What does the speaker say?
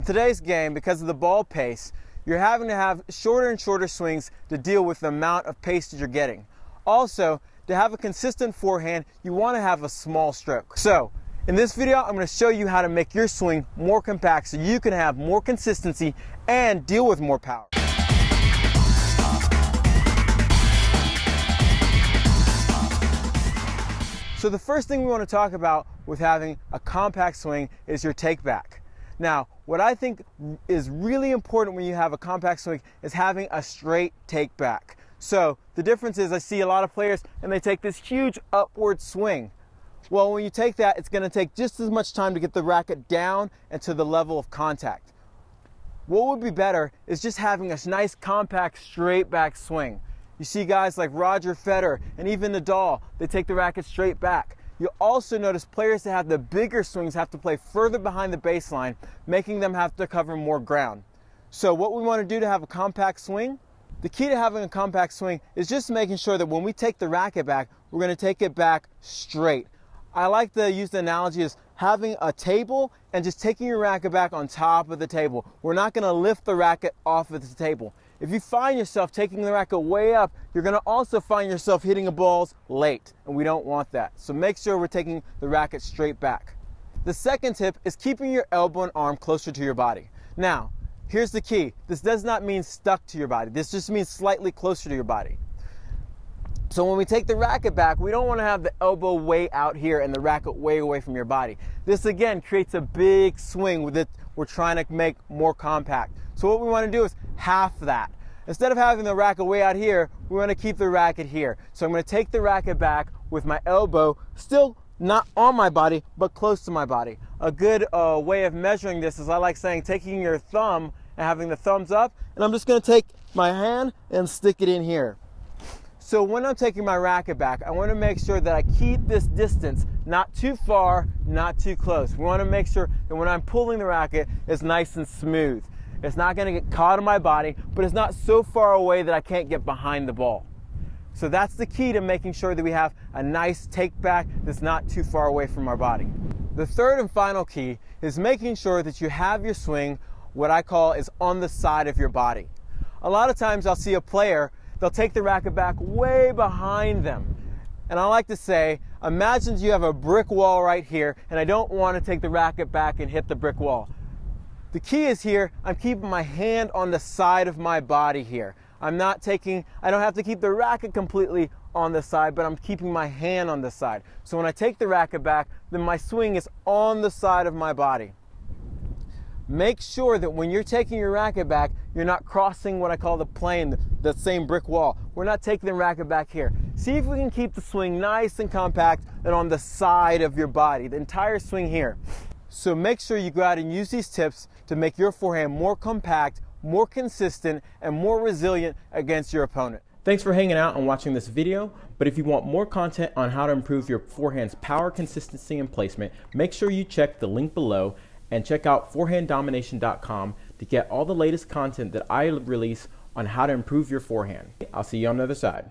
Today's game, because of the ball pace, you're having to have shorter and shorter swings to deal with the amount of pace that you're getting. Also, to have a consistent forehand, you want to have a small stroke. So, in this video, I'm going to show you how to make your swing more compact so you can have more consistency and deal with more power. So the first thing we want to talk about with having a compact swing is your take back. Now, what I think is really important when you have a compact swing is having a straight take back. So the difference is I see a lot of players and they take this huge upward swing. Well, when you take that, it's going to take just as much time to get the racket down and to the level of contact. What would be better is just having a nice compact straight back swing. You see guys like Roger Federer and even Nadal, they take the racket straight back. You also notice players that have the bigger swings have to play further behind the baseline, making them have to cover more ground. So what we want to do to have a compact swing, the key to having a compact swing is just making sure that when we take the racket back, we're going to take it back straight. I like to use the analogy as having a table and just taking your racket back on top of the table. We're not going to lift the racket off of the table. If you find yourself taking the racket way up, you're going to also find yourself hitting the balls late, and we don't want that. So make sure we're taking the racket straight back. The second tip is keeping your elbow and arm closer to your body. Now, here's the key. This does not mean stuck to your body. This just means slightly closer to your body. So when we take the racket back, we don't want to have the elbow way out here and the racket way away from your body. This again creates a big swing with it. We're trying to make more compact. So what we want to do is half that. Instead of having the racket way out here, we want to keep the racket here. So I'm going to take the racket back with my elbow still not on my body, but close to my body. A good way of measuring this is I like saying taking your thumb and having the thumbs up, and I'm just going to take my hand and stick it in here. So when I'm taking my racket back, I want to make sure that I keep this distance not too far, not too close. We want to make sure that when I'm pulling the racket, it's nice and smooth. It's not going to get caught in my body, but it's not so far away that I can't get behind the ball. So that's the key to making sure that we have a nice take back that's not too far away from our body. The third and final key is making sure that you have your swing, what I call is on the side of your body. A lot of times I'll see a player, they'll take the racket back way behind them. And I like to say, imagine you have a brick wall right here, and I don't want to take the racket back and hit the brick wall. The key is here, I'm keeping my hand on the side of my body here. I don't have to keep the racket completely on the side, but I'm keeping my hand on the side. So when I take the racket back, then my swing is on the side of my body. Make sure that when you're taking your racket back, you're not crossing what I call the plane, the same brick wall. We're not taking the racket back here. See if we can keep the swing nice and compact and on the side of your body, the entire swing here. So make sure you go out and use these tips to make your forehand more compact, more consistent, and more resilient against your opponent. Thanks for hanging out and watching this video, but if you want more content on how to improve your forehand's power, consistency, and placement, make sure you check the link below and check out forehanddomination.com to get all the latest content that I release on how to improve your forehand. I'll see you on the other side.